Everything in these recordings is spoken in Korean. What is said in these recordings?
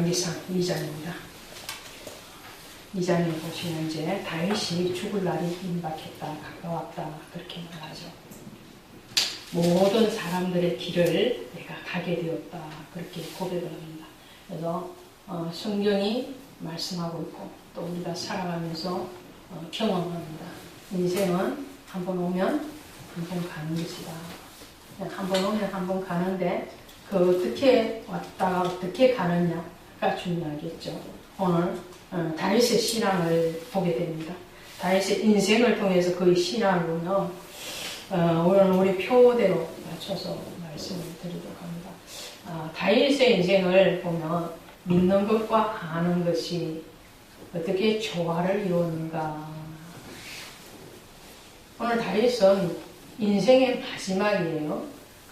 기상 2장입니다. 2장에 보시면 이제 다윗이 죽을 날이 임박했다, 가까웠다 그렇게 말하죠. 모든 사람들의 길을 내가 가게 되었다 그렇게 고백을 합니다. 그래서 성경이 말씀하고 있고 또 우리가 살아가면서 경험합니다. 인생은 한 번 오면 한 번 가는 것이다. 한 번 오면 한 번 가는데 그 어떻게 왔다가 어떻게 가느냐가 중요하겠죠. 오늘 다윗의 신앙을 보게 됩니다. 다윗의 인생을 통해서 그 신앙을 보면 오늘 우리 표대로 맞춰서 말씀을 드리도록 합니다. 다윗의 인생을 보면 믿는 것과 아는 것이 어떻게 조화를 이루는가. 오늘 다윗은 인생의 마지막이에요.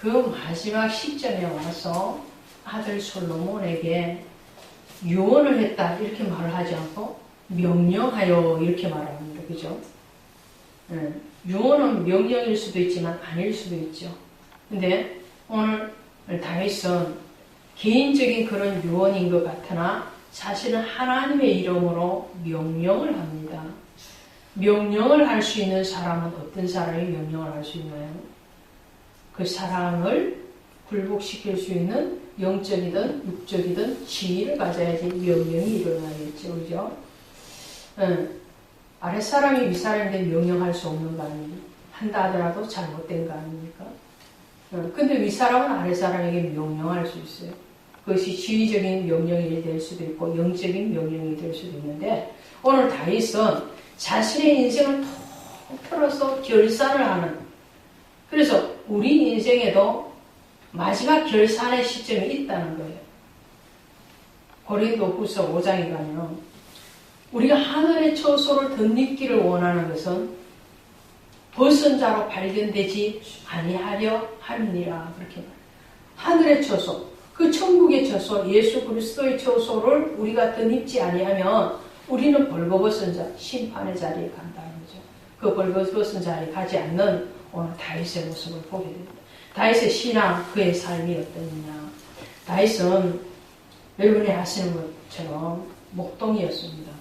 그 마지막 시점에 와서 아들 솔로몬에게 유언을 했다 이렇게 말을 하지 않고 명령하여 이렇게 말합니다. 그죠? 유언은 명령일 수도 있지만 아닐 수도 있죠. 근데 오늘 다윗은 개인적인 그런 유언인 것 같으나 사실은 하나님의 이름으로 명령을 합니다. 명령을 할 수 있는 사람은 어떤 사람이 명령을 할 수 있나요? 그 사랑을 굴복시킬 수 있는 영적이든 육적이든 지위를 가져야지 명령이 일어나겠죠. 그죠? 아랫사람이 윗사람에게 명령할 수 없는 거 아닙니까? 한다 하더라도 잘못된 거 아닙니까? 근데 윗사람은 아랫사람에게 명령할 수 있어요. 그것이 지위적인 명령이 될 수도 있고 영적인 명령이 될 수도 있는데 오늘 다윗은 자신의 인생을 통틀어서 결산을 하는, 그래서 우리 인생에도 마지막 결산의 시점이 있다는 거예요. 고린도후서 5장에 가면 우리가 하늘의 처소를 덧입기를 원하는 것은 벗은 자로 발견되지 아니하려 함이니라 그렇게 말해요. 하늘의 처소, 그 천국의 처소, 예수 그리스도의 처소를 우리가 덧입지 아니하면 우리는 벌거벗은 자, 심판의 자리에 간다는 거죠. 그 벌거벗은 자리에 가지 않는 오늘 다윗의 모습을 보게 됩니다. 다윗의 신앙, 그의 삶이 어떠느냐. 다윗은 여러분이 아시는 것처럼 목동이었습니다.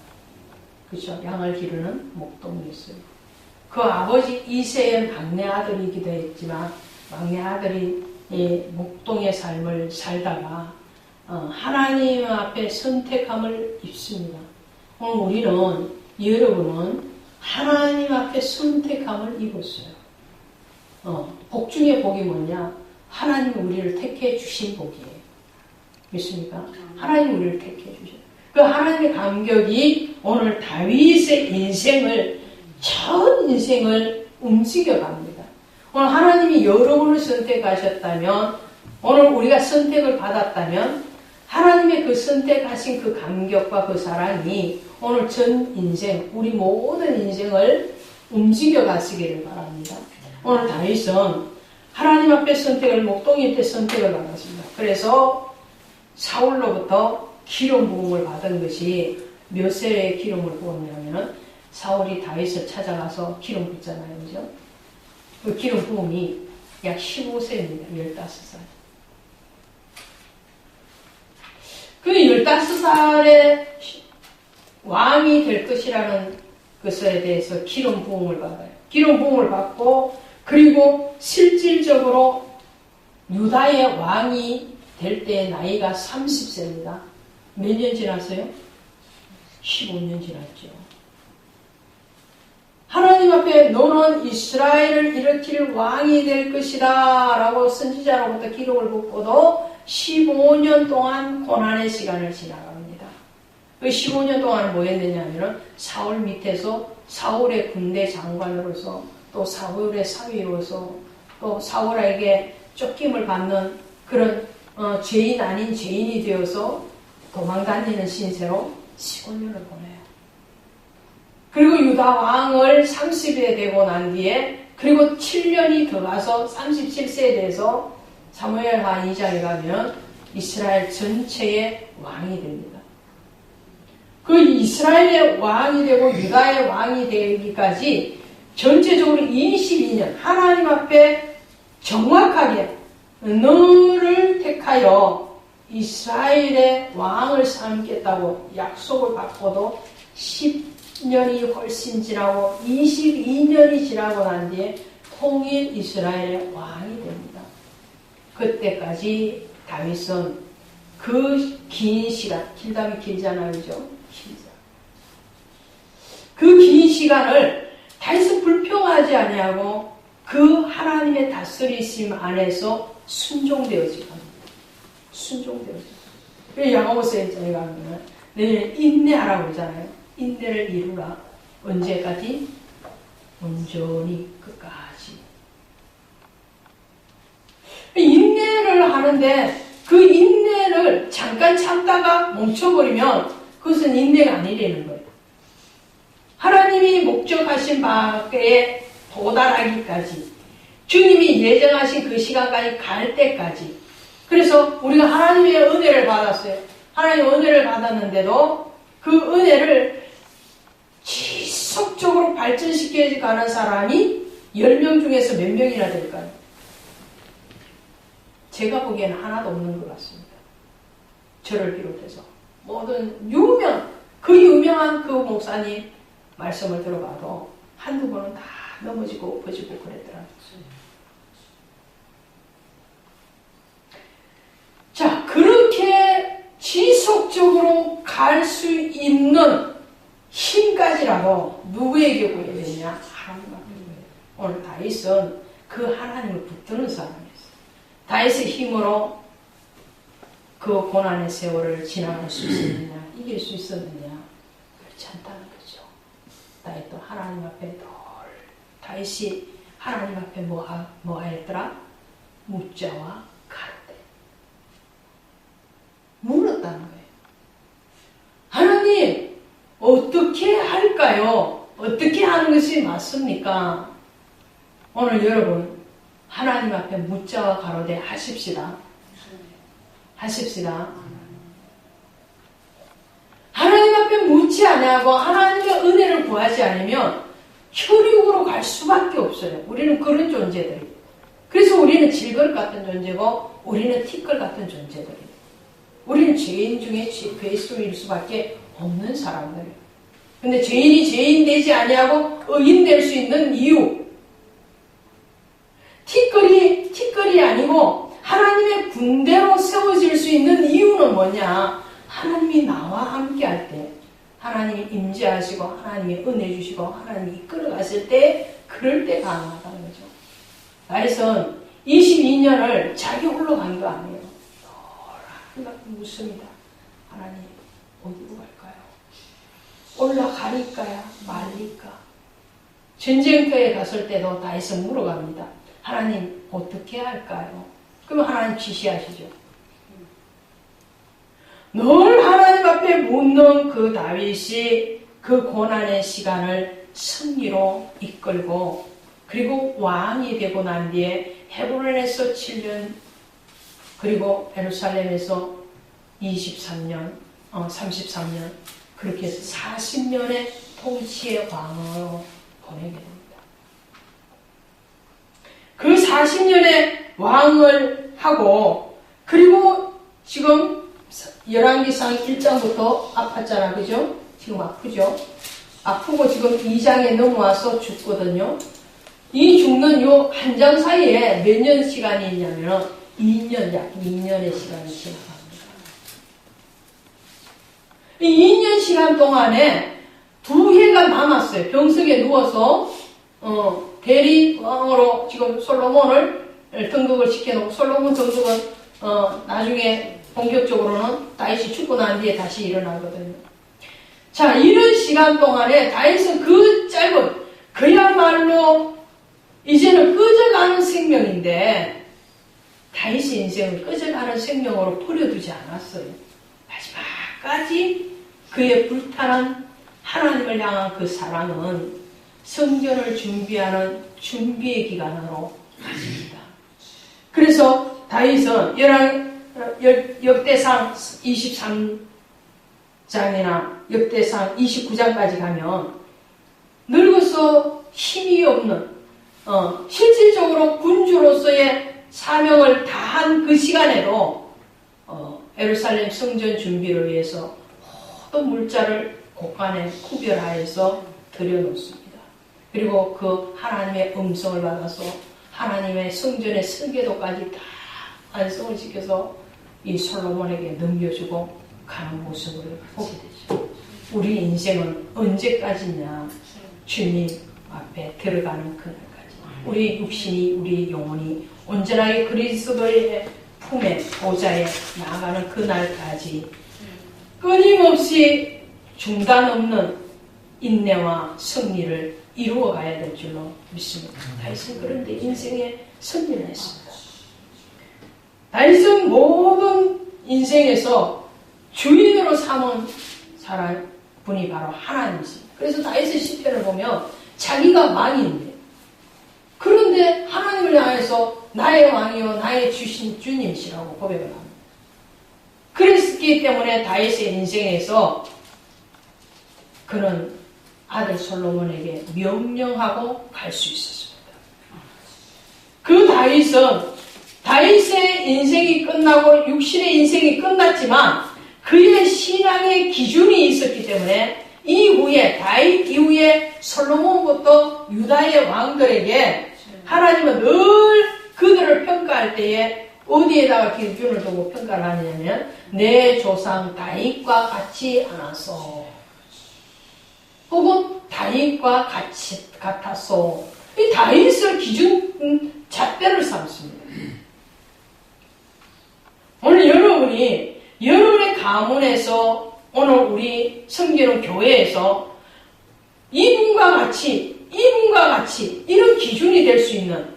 그렇죠? 양을 기르는 목동이었어요. 그 아버지 이새의 막내 아들이기도 했지만 막내 아들이 이 목동의 삶을 살다가 하나님 앞에 선택함을 입습니다. 오늘 우리는, 여러분은 하나님 앞에 선택함을 입었어요. 복 중에 복이 뭐냐? 하나님이 우리를 택해 주신 복이에요. 믿습니까? 하나님이 우리를 택해 주셨어요. 그 하나님의 감격이 오늘 다윗의 인생을, 전 인생을 움직여 갑니다. 오늘 하나님이 여러분을 선택하셨다면, 오늘 우리가 선택을 받았다면, 하나님의 그 선택하신 그 감격과 그 사랑이 오늘 전 인생, 우리 모든 인생을 움직여 가시기를 바랍니다. 오늘 다윗은 하나님 앞에 선택을, 목동이 때 선택을 받았습니다. 그래서 사울로부터 기름 부음을 받은 것이 몇 세의 기름을 부었냐면은 사울이 다윗을 찾아가서 기름 붓잖아요. 그죠? 그 기름 부음이 약 15세입니다. 15살. 그 15살에 왕이 될 것이라는 것에 대해서 기름 부음을 받아요. 기름 부음을 받고 그리고 실질적으로 유다의 왕이 될 때의 나이가 30세입니다. 몇 년 지났어요? 15년 지났죠. 하나님 앞에 너는 이스라엘을 일으킬 왕이 될 것이다 라고 선지자로부터 기록을 받고도 15년 동안 고난의 시간을 지나갑니다. 그 15년 동안 뭐 했느냐면 사울 밑에서 사울의 군대 장관으로서 또 사울의 사위로서 또 사울에게 쫓김을 받는 그런 죄인 아닌 죄인이 되어서 도망다니는 신세로 15년을 보내요. 그리고 유다 왕을 30에 되고 난 뒤에 그리고 7년이 더 가서 37세에 돼서 사무엘하 2장에 가면 이스라엘 전체의 왕이 됩니다. 그 이스라엘의 왕이 되고 유다의 왕이 되기까지 전체적으로 22년 하나님 앞에 정확하게 너를 택하여 이스라엘의 왕을 삼겠다고 약속을 받고도 10년이 훨씬 지나고 22년이 지나고 난 뒤에 통일 이스라엘의 왕이 됩니다. 그때까지 다윗은 그 긴 시간, 길다면 길잖아요, 그죠? 그 긴 시간을 다윗은 불평하지 아니하고 그 하나님의 다스리심 안에서 순종되어지고 합니다. 순종되어지고. 그래서 야고보서에 저희가 하면 내년에 인내하라고 그러잖아요. 인내를 이루라. 언제까지? 온전히 끝까지. 인내를 하는데 그 인내를 잠깐 참다가 멈춰버리면 그것은 인내가 아니라는 거예요. 하나님이 목적하신 바에 도달하기까지, 주님이 예정하신 그 시간까지 갈 때까지. 그래서 우리가 하나님의 은혜를 받았어요. 하나님의 은혜를 받았는데도 그 은혜를 지속적으로 발전시켜 가는 사람이 10명 중에서 몇 명이나 될까요? 제가 보기에는 하나도 없는 것 같습니다. 저를 비롯해서. 모든 그 유명한 그 목사님 말씀을 들어봐도 한두 번은 다 넘어지고 엎어지고 그랬더라고요. 자, 그렇게 지속적으로 갈 수 있는 힘까지라도 누구에게 보여야 되냐? 하나님 앞에 보여요. 오늘 다윗은 그 하나님을 붙드는 사람이었어요. 다윗의 힘으로 그 고난의 세월을 지나갈 수 있었느냐? 이길 수 있었느냐? 그렇지 않다는 거죠. 다윗도 하나님 앞에 늘 다윗이 하나님 앞에 뭐 하였더라? 묻자와 가로되 물었다는 거예요. 하나님 어떻게 할까요? 어떻게 하는 것이 맞습니까? 오늘 여러분 하나님 앞에 묻자와 가로되 하십시다. 하십시다. 하나님 앞에 묻지 아니하고 하나님의 은혜를 구하지 않으면 혈육으로 갈 수밖에 없어요. 우리는 그런 존재들이에요. 그래서 우리는 질그릇 같은 존재고 우리는 티끌 같은 존재들이에요. 우리는 죄인 중에 괴수일 수밖에 없는 사람들이에요. 근데 죄인이 죄인 되지 아니하고 의인 될 수 있는 이유, 티끌이 아니고 하나님의 군대로 세워질 수 있는 이유는 뭐냐? 하나님이 나와 함께 할 때, 하나님이 임재하시고 하나님이 은혜 주시고 하나님이 이끌어 갔을 때, 그럴 때 가능하다는 거죠. 다윗은 22년을 자기 홀로 간 거 아니에요. 하나님 묻습니다. 하나님 어디로 갈까요? 올라가릴까요? 말릴까? 전쟁터에 갔을 때도 다윗은 물어갑니다. 하나님 어떻게 할까요? 그럼 하나님 지시하시죠. 늘 하나님 앞에 묻는 그 다윗이 그 고난의 시간을 승리로 이끌고 그리고 왕이 되고 난 뒤에 헤브론에서 7년 그리고 예루살렘에서 23년, 33년 그렇게 해서 40년의 통치의 왕으로 보내게 됩니다. 그 40년의 왕을 하고 그리고 지금 열왕기상 1장부터 아팠잖아, 그죠? 지금 아프죠? 아프고 지금 2장에 넘어와서 죽거든요. 이 죽는 요 한 장 사이에 몇 년 시간이 있냐면 2년, 약 2년의 시간이 지나갑니다. 이 2년 시간 동안에 두 해가 남았어요. 병석에 누워서 대리왕으로 지금 솔로몬을 등극을 시켜놓고 솔로몬 등극은 나중에 본격적으로는 다윗이 죽고 난 뒤에 다시 일어나거든요. 자, 이런 시간 동안에 다윗은 그 짧은 그야말로 이제는 꺼져가는 생명인데 다윗의 인생을 꺼져가는 생명으로 버려두지 않았어요. 마지막까지 그의 불타는 하나님을 향한 그 사랑은 성전을 준비하는 준비의 기간으로 가집니다. 그래서 다윗은 역대상 23장이나 역대상 29장까지 가면 늙어서 힘이 없는 실질적으로 군주로서의 사명을 다한 그 시간에도 예루살렘 성전 준비를 위해서 모든 물자를 곳간에 구별하여서 들여놓습니다. 그리고 그 하나님의 음성을 받아서 하나님의 성전의 설계도까지 다 완성을 시켜서 이 솔로몬에게 넘겨주고 가는 모습을 보게 되죠. 우리 인생은 언제까지냐? 주님 앞에 들어가는 그날까지. 우리 육신이, 우리 영혼이 온전하게 그리스도의 품에, 보좌에 나아가는 그날까지 끊임없이 중단 없는 인내와 승리를 이루어가야 될 줄로 믿습니다. 다윗은 그런데 인생에 승리를 했습니다. 다윗은 모든 인생에서 주인으로 삼은 분이 바로 하나님이십니다. 그래서 다윗의 시편을 보면 자기가 왕인데, 그런데 하나님을 향해서 나의 왕이요 나의 주님이시라고 고백을 합니다. 그랬기 때문에 다윗의 인생에서 그는 아들 솔로몬에게 명령하고 갈 수 있었습니다. 그 다윗의 인생이 끝나고 육신의 인생이 끝났지만 그의 신앙의 기준이 있었기 때문에 다윗 이후에 솔로몬부터 유다의 왕들에게 하나님은 늘 그들을 평가할 때에 어디에다가 기준을 두고 평가를 하냐면 내 조상 다윗과 같이 않아서 혹은 다윗과 같았어. 이 다윗을 기준 잣대를 삼습니다. 오늘 여러분의 가문에서 오늘 우리 섬기는 교회에서 이분과 같이 이런 기준이 될 수 있는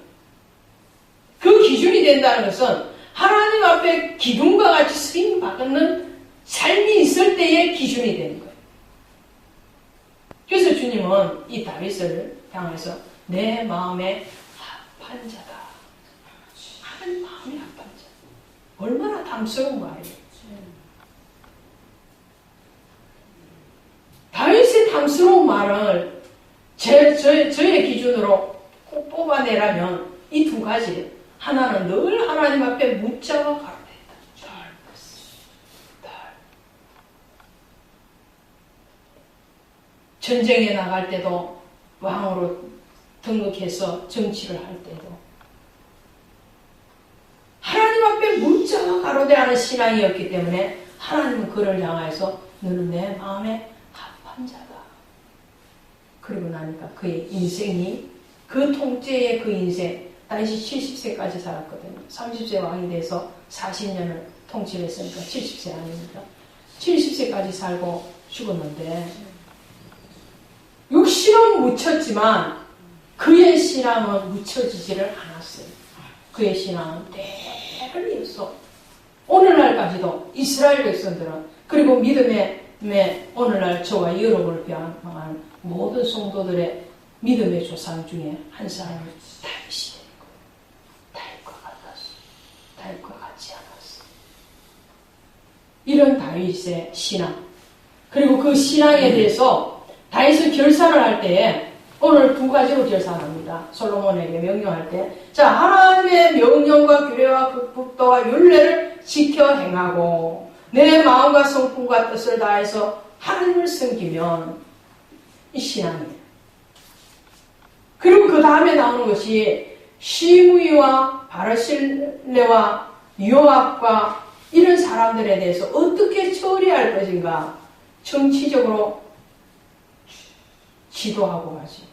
그 기준이 된다는 것은 하나님 앞에 기둥과 같이 쓰임받는 삶이 있을 때의 기준이 되는 거예요. 그래서 주님은 이 다윗을 향해서 내 마음에 합한 자다. 하나님 마음에 합한 자. 얼마나 담스러운 말이에요. 다윗의 담스러운 말을 저의 기준으로 꼭 뽑아내라면 이 두 가지. 하나는 늘 하나님 앞에 묻자와 가로된다. 전쟁에 나갈 때도 왕으로 등극해서 정치를 할 때도 하나님 앞에 묻자와 가로되라는 신앙이었기 때문에 하나님은 그를 향해서 너는 내 마음에 합한 자다. 그러고 나니까 그의 인생이 그 통째의 그 인생 다윗이 70세까지 살았거든요. 30세 왕이 돼서 40년을 통치를 했으니까 70세 아닙니까? 70세까지 살고 죽었는데 육신은 묻혔지만 그의 신앙은 묻혀지지를 않았어요. 그의 신앙은 대를 이어서 오늘날까지도 이스라엘 백성들은 그리고 믿음의 오늘날 저와 여러분을 비롯한 모든 성도들의 믿음의 조상 중에 한 사람이 다윗이 되는 거예요. 다윗과 같았어. 다윗과 같지 않았어. 이런 다윗의 신앙 그리고 그 신앙에 대해서 다윗을 결산을 할 때에 오늘 두 가지로 결산합니다. 솔로몬에게 명령할 때 자 하나님의 명령과 규례와 법도와 율례를 지켜 행하고 내 마음과 성품과 뜻을 다해서 하나님을 섬기면 이 신앙이에요. 그리고 그 다음에 나오는 것이 시므이와 바르실레와 요압과 이런 사람들에 대해서 어떻게 처리할 것인가 정치적으로 지도하고 가지.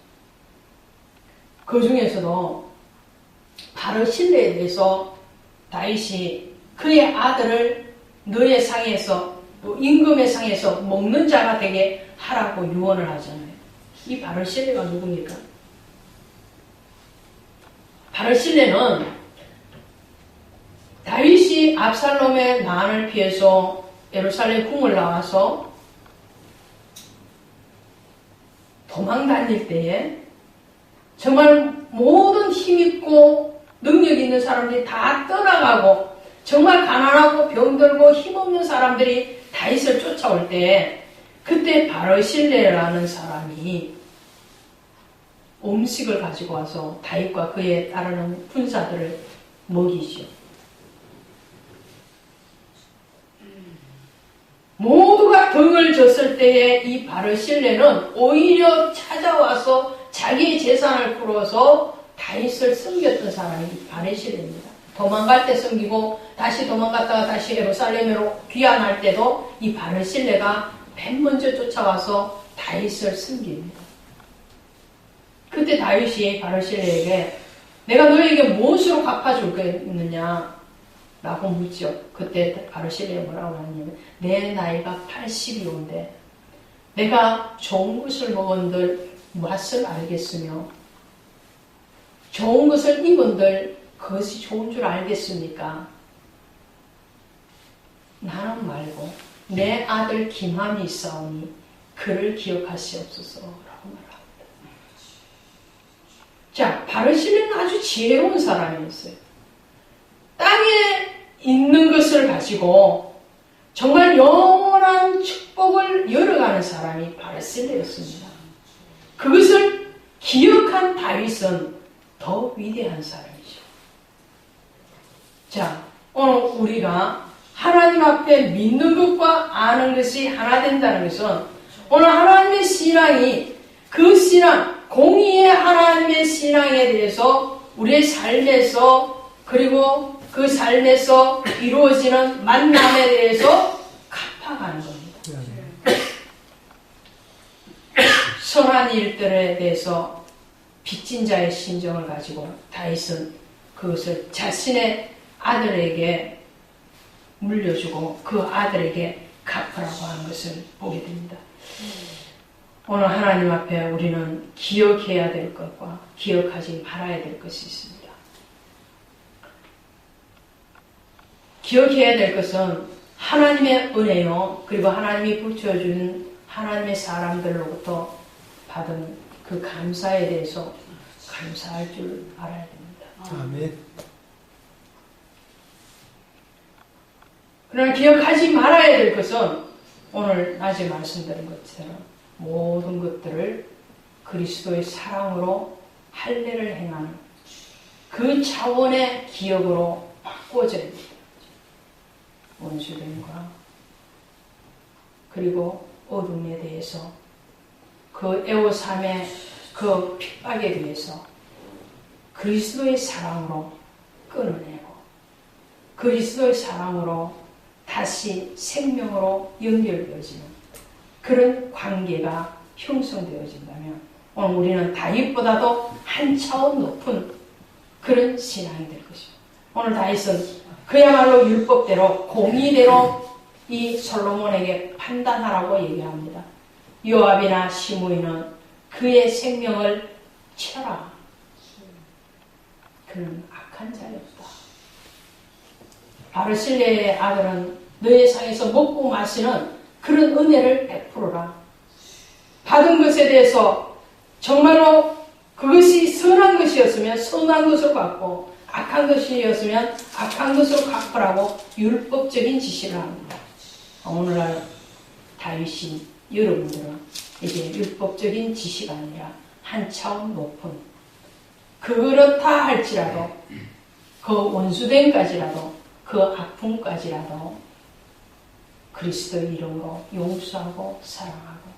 그 중에서도 바르실레에 대해서 다윗이 그의 아들을 너의 상에서 또 임금의 상에서 먹는 자가 되게 하라고 유언을 하잖아요. 이 바르실레가 누굽니까? 바르실레는 다윗이 압살롬의 난을 피해서 예루살렘 궁을 나와서 도망 다닐 때에 정말 모든 힘있고 능력 있는 사람들이 다 떠나가고 정말 가난하고 병들고 힘없는 사람들이 다윗을 쫓아올 때 그때 바르실레라는 사람이 음식을 가지고 와서 다윗과 그에 따르는 군사들을 먹이죠. 모두가 등을 졌을 때에 이 바르실레는 오히려 찾아와서 자기의 재산을 풀어서 다윗을 섬겼던 사람이 바르실레입니다. 도망갈 때 섬기고 다시 도망갔다가 다시 예루살렘으로 귀환할 때도 이 바르실레가 맨 먼저 쫓아와서 다윗을 섬깁니다. 그때 다윗이 바르실레에게 내가 너에게 무엇으로 갚아줄겠느냐 라고 묻죠. 그때 바르실레가 뭐라고 하냐면 내 나이가 80이온데 내가 좋은 것을 먹은들 맛을 알겠으며 좋은 것을 입은들 그것이 좋은 줄 알겠습니까? 나는 말고 내 아들 김함이 있사오니 그를 기억하시옵소서 라고 말합니다. 자, 바르실레는 아주 지혜로운 사람이었어요. 땅에 있는 것을 가지고 정말 영원한 축복을 열어가는 사람이 바르실레였습니다. 그것을 기억한 다윗은 더 위대한 사람이죠. 자, 오늘 우리가 하나님 앞에 믿는 것과 아는 것이 하나 된다는 것은 오늘 하나님의 신앙이 그 신앙, 공의의 하나님의 신앙에 대해서 우리의 삶에서 그리고 그 삶에서 이루어지는 만남에 대해서 갚아가는 겁니다. 선한 일들에 대해서 빚진 자의 심정을 가지고 다윗은 그것을 자신의 아들에게 물려주고 그 아들에게 갚으라고 하는 것을 보게 됩니다. 오늘 하나님 앞에 우리는 기억해야 될 것과 기억하지 말아야 될 것이 있습니다. 기억해야 될 것은 하나님의 은혜요, 그리고 하나님이 붙여준 하나님의 사람들로부터 받은 그 감사에 대해서 감사할 줄 알아야 됩니다. 아멘. 그러나 기억하지 말아야 될 것은 오늘 낮에 말씀드린 것처럼 모든 것들을 그리스도의 사랑으로 할례를 행하는 그 차원의 기억으로 바꿔줘야 됩니다. 원수됨과 그리고 어둠에 대해서 그 애워삼의 그 핍박에 대해서 그리스도의 사랑으로 끊어내고 그리스도의 사랑으로 다시 생명으로 연결되어지는 그런 관계가 형성되어진다면 오늘 우리는 다윗보다도 한 차원 높은 그런 신앙이 될 것입니다. 오늘 다윗은 그야말로 율법대로 공의대로 이 솔로몬에게 판단하라고 얘기합니다. 요압이나 시므이는 그의 생명을 쳐라. 그는 악한 자였다. 바르실레의 아들은 너의 상에서 먹고 마시는 그런 은혜를 베풀어라. 받은 것에 대해서 정말로 그것이 선한 것이었으면 선한 것을 받고 악한 것이었으면 악한 것으로 갚으라고 율법적인 지시를 합니다. 오늘날 다윗이 여러분들은 이제 율법적인 지시가 아니라 한 차원 높은 그렇다 할지라도 그 원수됨까지라도 그 아픔까지라도 그리스도의 이름으로 용서하고 사랑하고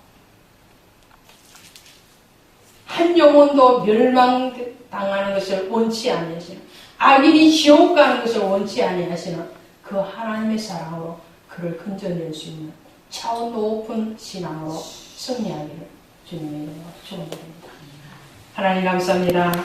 한 영혼도 멸망당하는 것을 원치 아니하시는 악인이 지옥 가는 것을 원치 아니하시는 그 하나님의 사랑으로 그를 건져낼 수 있는 차원 높은 신앙으로 승리하기를 주님의 이름으로 축원드립니다. 하나님 감사합니다.